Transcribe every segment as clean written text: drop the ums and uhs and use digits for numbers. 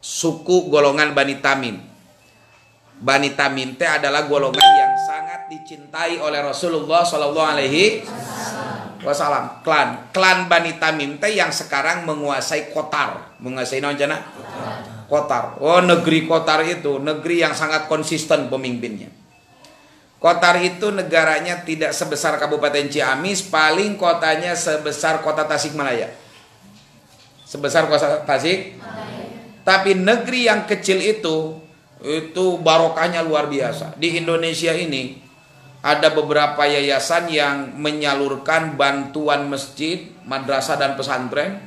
suku golongan Bani Tamim. Bani Tamim teh adalah golongan yang sangat dicintai oleh Rasulullah Shallallahu Alaihi Wasallam. Klan Bani Tamim teh yang sekarang menguasai Qatar, menguasai nonjana Qatar. Oh, negeri Qatar itu negeri yang sangat konsisten pemimpinnya. Qatar itu negaranya tidak sebesar Kabupaten Ciamis, paling kotanya sebesar kota Tasikmalaya. Sebesar kota Tasik. Tapi negeri yang kecil itu barokahnya luar biasa. Di Indonesia ini ada beberapa yayasan yang menyalurkan bantuan masjid, madrasah dan pesantren,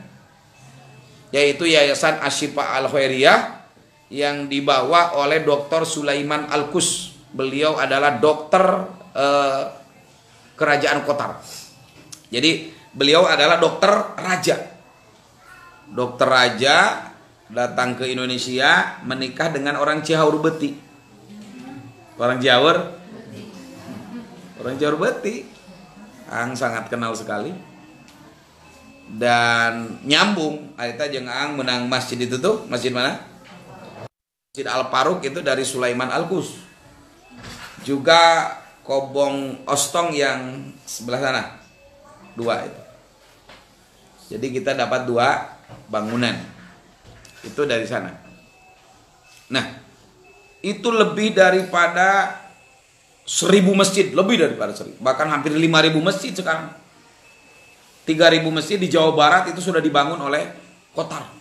yaitu Yayasan Asyifa Al-Khairiyah yang dibawa oleh Dr. Sulaiman Al-Kus. Beliau adalah dokter kerajaan Qatar. Jadi beliau adalah dokter raja. Dokter raja datang ke Indonesia menikah dengan orang Cihaur Beti. Orang Cihaur Beti. Ang sangat kenal sekali. Dan nyambung aita jeung Ang menang masjid itu tuh, masjid mana? Masjid Al-Faruq itu dari Sulaiman Al-Kus. Juga Kobong Ostong yang sebelah sana. 2 itu. Jadi kita dapat 2 bangunan. Itu dari sana. Nah, itu lebih daripada 1000 masjid, lebih daripada 1000. Bahkan hampir 5000 masjid sekarang. 3000 masjid di Jawa Barat itu sudah dibangun oleh Qatar.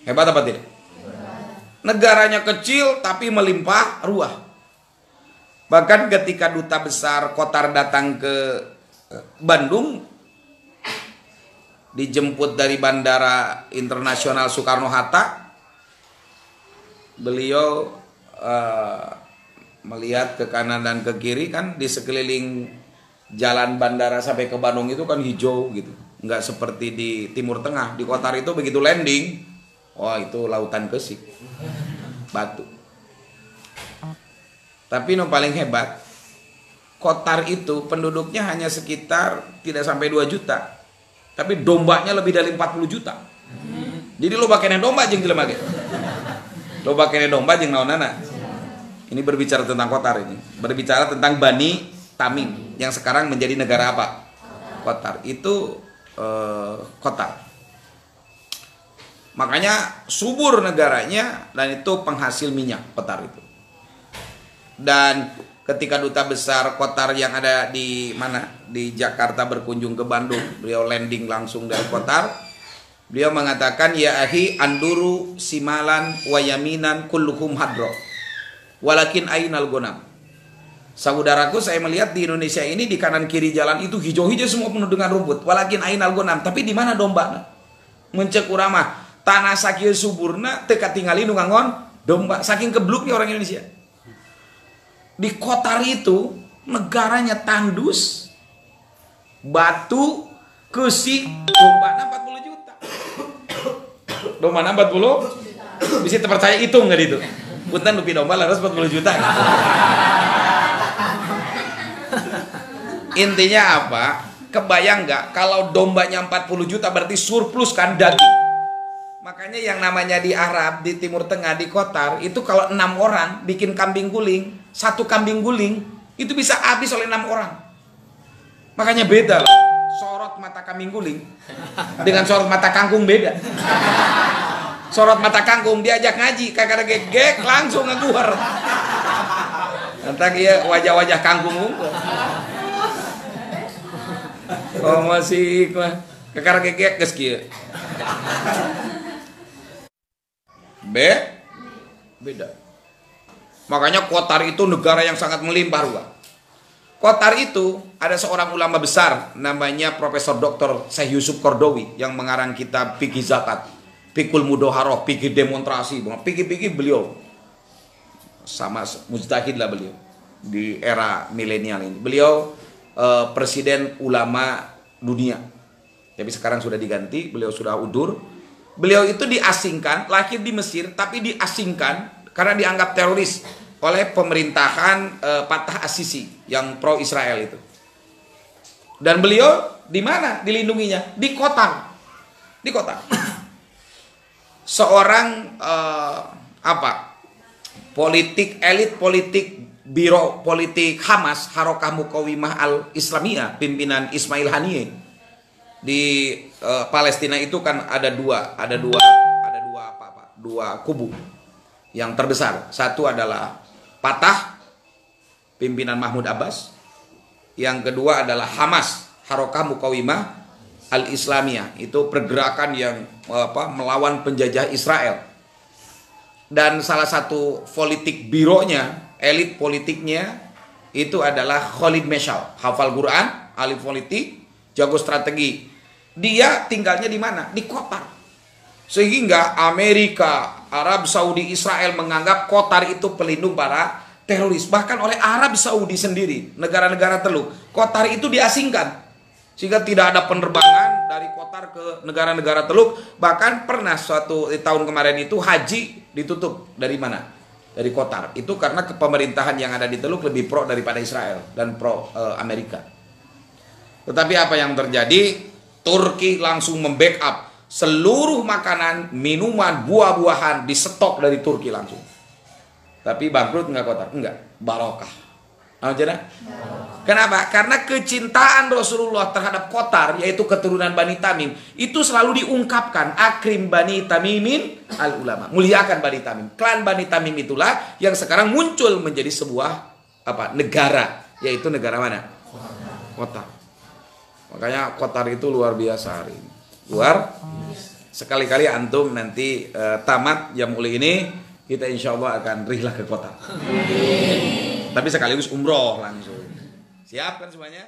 Hebat apa tidak? Negaranya kecil tapi melimpah ruah. Bahkan ketika duta besar Qatar datang ke Bandung, dijemput dari Bandara Internasional Soekarno-Hatta, beliau melihat ke kanan dan ke kiri, kan di sekeliling jalan bandara sampai ke Bandung itu kan hijau gitu, nggak seperti di Timur Tengah. Di Qatar itu begitu landing, wah itu lautan kesik, batu. Tapi yang paling hebat, Qatar itu penduduknya hanya sekitar tidak sampai 2 juta. Tapi dombanya lebih dari 40 juta. Jadi lo bakene domba jeung jelema ge. Lo bakene domba jeung naonana. Ini berbicara tentang Qatar ini. Berbicara tentang Bani Tamim yang sekarang menjadi negara apa? Qatar. Itu Qatar. Makanya subur negaranya dan itu penghasil minyak Qatar itu. Dan ketika duta besar Qatar yang ada di mana? Di Jakarta berkunjung ke Bandung, beliau landing langsung dari Qatar. Beliau mengatakan, ya ahi anduru simalan wa yaminan kulluhum hadro. Walakin ainal gonam. Saudaraku, saya melihat di Indonesia ini di kanan kiri jalan itu hijau-hijau semua penuh dengan rumput. Walakin ainal gonam. Tapi di mana domba? Mencek urama tanah sakieu suburna teu katingali nu ngangon domba. Saking kebluknya orang Indonesia. Di Qatar itu negaranya tandus, batu, kesik, dombana 40 juta. Dombana 40? Bisa terpercaya hitung nggak itu? Punten dupi domba laras 40 juta. Intinya apa? Kebayang nggak kalau dombanya 40 juta berarti surplus kan daging. Makanya yang namanya di Arab, di Timur Tengah, di Qatar itu kalau 6 orang bikin kambing guling, 1 kambing guling itu bisa habis oleh 6 orang. Makanya beda lah. Sorot mata kambing guling dengan sorot mata kangkung beda. Sorot mata kangkung diajak ngaji, kakak gegek langsung ngaguar. Nanti dia wajah-wajah kangkung unggul. Oh masih kakak gegek geus kieu. Beda. Makanya Qatar itu negara yang sangat melimpah ruah. Qatar itu ada seorang ulama besar namanya Profesor Dr. Syekh Yusuf Qaradawi yang mengarang kitab Fikih Zakat, Fikul Mudhaharah, Fikih Demonstrasi, fikih beliau sama mujtahid lah beliau di era milenial ini. Beliau presiden ulama dunia. Tapi sekarang sudah diganti, beliau sudah udur. Beliau itu diasingkan, lahir di Mesir, tapi diasingkan karena dianggap teroris oleh pemerintahan Fatah As-Sisi yang pro Israel itu. Dan beliau di mana dilindunginya? Di Qatar. Di Qatar. seorang elit politik biro politik Hamas, Harokah Muqawimah Al-Islamiyah, pimpinan Ismail Haniyeh di Palestina itu kan ada dua kubu yang terbesar. Satu adalah Fatah, pimpinan Mahmud Abbas. Yang kedua adalah Hamas, Harokah Muqawimah Al-Islamiyah. Itu pergerakan yang melawan penjajah Israel. Dan salah satu politik bironya, elit politiknya itu adalah Khalid Meshal, hafal Quran, ahli politik, jago strategi. Dia tinggalnya di mana? Di Qatar. Sehingga Amerika, Arab Saudi, Israel menganggap Qatar itu pelindung para teroris. Bahkan oleh Arab Saudi sendiri, negara-negara Teluk, Qatar itu diasingkan. Sehingga tidak ada penerbangan dari Qatar ke negara-negara Teluk. Bahkan pernah suatu tahun kemarin itu haji ditutup. Dari mana? Dari Qatar. Itu karena pemerintahan yang ada di Teluk lebih pro daripada Israel dan pro Amerika. Tetapi apa yang terjadi? Turki langsung membackup seluruh makanan, minuman, buah-buahan di stok dari Turki langsung. Tapi bangkrut nggak Qatar? Enggak. Barokah. Kenapa? Karena kecintaan Rasulullah terhadap Qatar, yaitu keturunan Bani Tamim, itu selalu diungkapkan. Akrim Bani Tamimin al-ulama. Muliakan Bani Tamim. Klan Bani Tamim itulah yang sekarang muncul menjadi sebuah negara, yaitu negara mana? Qatar. Makanya Qatar itu luar biasa hari ini. Sekali-kali antum nanti tamat jam kuliah ini, kita insya Allah akan rihlah ke Qatar. Tapi sekaligus umroh langsung. Siap kan semuanya?